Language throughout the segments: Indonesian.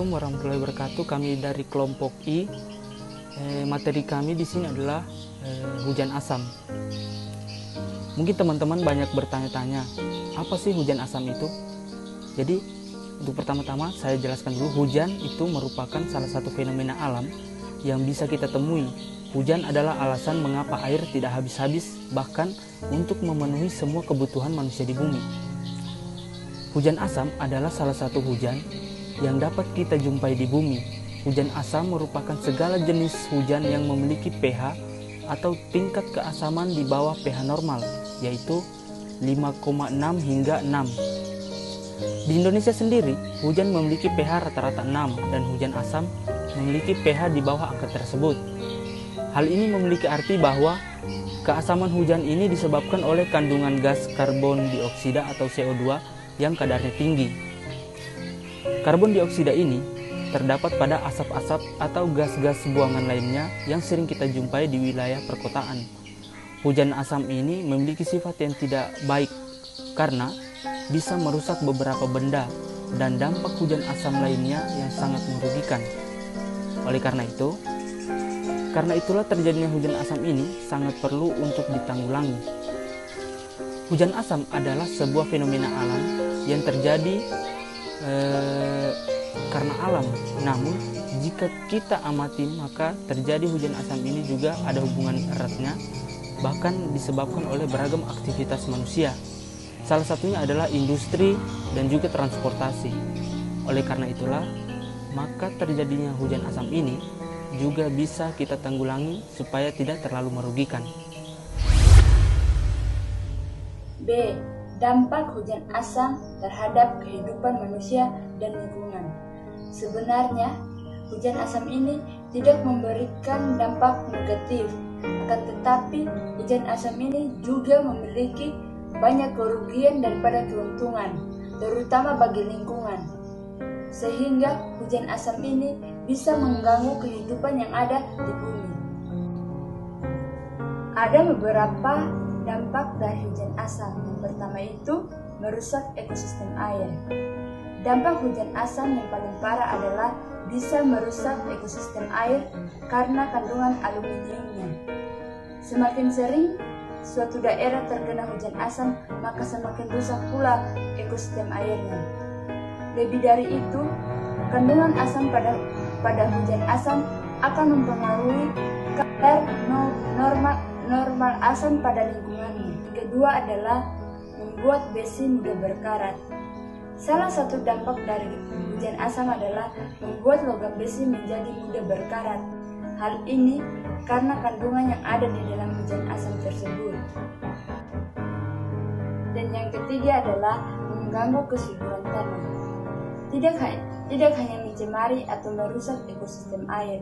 Assalamualaikum warahmatullahi wabarakatuh. Kami dari kelompok I. Materi kami di sini adalah hujan asam. Mungkin teman-teman banyak bertanya-tanya, apa sih hujan asam itu? Jadi, untuk pertama-tama saya jelaskan dulu, hujan itu merupakan salah satu fenomena alam yang bisa kita temui. Hujan adalah alasan mengapa air tidak habis-habis, bahkan untuk memenuhi semua kebutuhan manusia di bumi. Hujan asam adalah salah satu hujan yang dapat kita jumpai di bumi. Hujan asam merupakan segala jenis hujan yang memiliki pH atau tingkat keasaman di bawah pH normal, yaitu 5,6 hingga 6. Di Indonesia sendiri, hujan memiliki pH rata-rata 6 dan hujan asam memiliki pH di bawah angka tersebut. Hal ini memiliki arti bahwa keasaman hujan ini disebabkan oleh kandungan gas karbon dioksida atau CO2 yang kadarnya tinggi. Karbon dioksida ini terdapat pada asap-asap atau gas-gas buangan lainnya yang sering kita jumpai di wilayah perkotaan. Hujan asam ini memiliki sifat yang tidak baik karena bisa merusak beberapa benda dan dampak hujan asam lainnya yang sangat merugikan. Karena itulah terjadinya hujan asam ini sangat perlu untuk ditanggulangi. Hujan asam adalah sebuah fenomena alam yang terjadi karena alam. Namun jika kita amati, maka terjadi hujan asam ini juga ada hubungan eratnya, bahkan disebabkan oleh beragam aktivitas manusia. Salah satunya adalah industri dan juga transportasi. Oleh karena itulah, maka terjadinya hujan asam ini juga bisa kita tanggulangi supaya tidak terlalu merugikan. B. Dampak hujan asam terhadap kehidupan manusia dan lingkungan. Sebenarnya, hujan asam ini tidak memberikan dampak negatif, akan tetapi hujan asam ini juga memiliki banyak kerugian daripada keuntungan, terutama bagi lingkungan. Sehingga hujan asam ini bisa mengganggu kehidupan yang ada di bumi. Ada beberapa dampak dari hujan asam. Yang pertama itu merusak ekosistem air. Dampak hujan asam yang paling parah adalah bisa merusak ekosistem air karena kandungan aluminiumnya. Semakin sering suatu daerah terkena hujan asam, maka semakin rusak pula ekosistem airnya. Lebih dari itu, kandungan asam pada hujan asam akan mempengaruhi kadar normal asam pada lingkungannya. Kedua adalah membuat besi mudah berkarat. Salah satu dampak dari hujan asam adalah membuat logam besi menjadi mudah berkarat. Hal ini karena kandungan yang ada di dalam hujan asam tersebut. Dan yang ketiga adalah mengganggu kesuburan tanah. Tidak hanya mencemari atau merusak ekosistem air,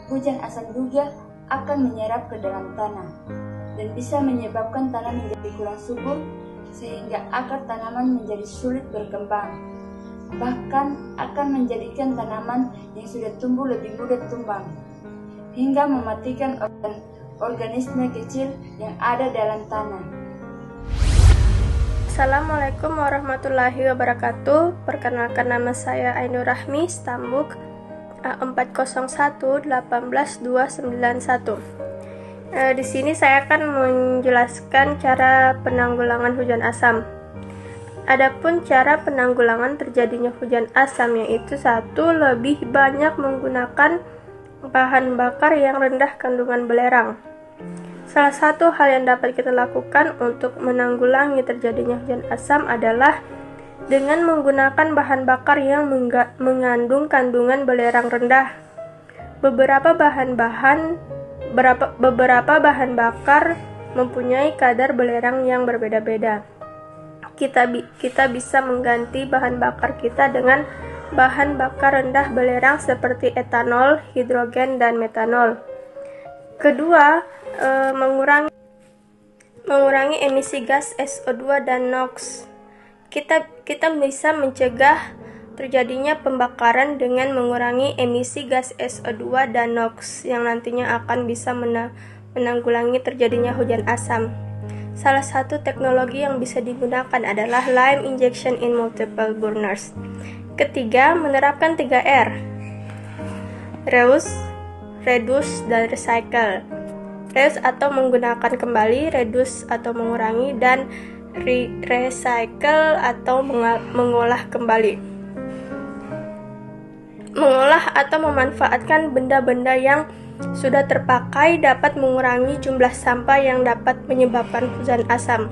hujan asam juga akan menyerap ke dalam tanah dan bisa menyebabkan tanah menjadi kurang subur sehingga akar tanaman menjadi sulit berkembang. Bahkan akan menjadikan tanaman yang sudah tumbuh lebih mudah tumbang hingga mematikan organisme kecil yang ada dalam tanah. Assalamualaikum warahmatullahi wabarakatuh. Perkenalkan, nama saya Ainur Rahmi, Stambuk A401-18291. Di sini saya akan menjelaskan cara penanggulangan hujan asam. Adapun cara penanggulangan terjadinya hujan asam, yaitu 1. Lebih banyak menggunakan bahan bakar yang rendah kandungan belerang. Salah satu hal yang dapat kita lakukan untuk menanggulangi terjadinya hujan asam adalah dengan menggunakan bahan bakar yang mengandung kandungan belerang rendah. Beberapa bahan bakar mempunyai kadar belerang yang berbeda-beda. Kita bisa mengganti bahan bakar kita dengan bahan bakar rendah belerang seperti etanol, hidrogen, dan metanol. Kedua, mengurangi emisi gas SO2 dan NOx. Kita bisa mencegah terjadinya pembakaran dengan mengurangi emisi gas SO2 dan NOx yang nantinya akan bisa menanggulangi terjadinya hujan asam. Salah satu teknologi yang bisa digunakan adalah lime injection in multiple burners. Ketiga, menerapkan 3R. Reuse, reduce, dan recycle. Reuse atau menggunakan kembali, reduce atau mengurangi, dan recycle atau mengolah kembali. Mengolah atau memanfaatkan benda-benda yang sudah terpakai dapat mengurangi jumlah sampah yang dapat menyebabkan hujan asam.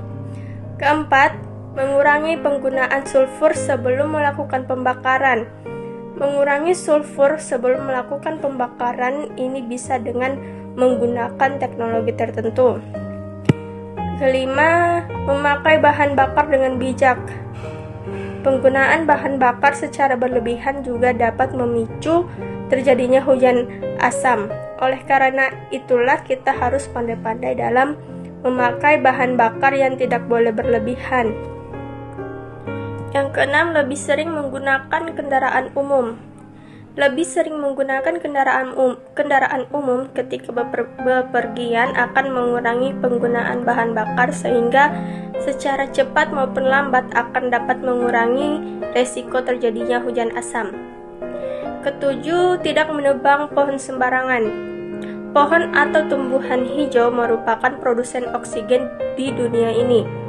Keempat, mengurangi penggunaan sulfur sebelum melakukan pembakaran. Mengurangi sulfur sebelum melakukan pembakaran ini bisa dengan menggunakan teknologi tertentu. Kelima, memakai bahan bakar dengan bijak. Penggunaan bahan bakar secara berlebihan juga dapat memicu terjadinya hujan asam. Oleh karena itulah kita harus pandai-pandai dalam memakai bahan bakar yang tidak boleh berlebihan. Yang keenam, lebih sering menggunakan kendaraan umum. Lebih sering menggunakan kendaraan umum ketika bepergian akan mengurangi penggunaan bahan bakar sehingga secara cepat maupun lambat akan dapat mengurangi resiko terjadinya hujan asam. Ketujuh, tidak menebang pohon sembarangan. Pohon atau tumbuhan hijau merupakan produsen oksigen di dunia ini.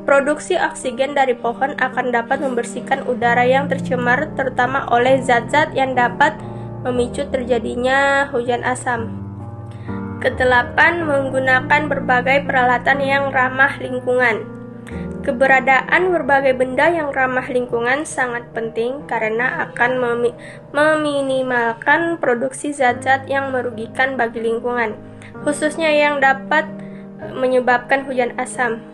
Produksi oksigen dari pohon akan dapat membersihkan udara yang tercemar, terutama oleh zat-zat yang dapat memicu terjadinya hujan asam. Kedelapan, menggunakan berbagai peralatan yang ramah lingkungan. Keberadaan berbagai benda yang ramah lingkungan sangat penting karena akan meminimalkan produksi zat-zat yang merugikan bagi lingkungan, khususnya yang dapat menyebabkan hujan asam.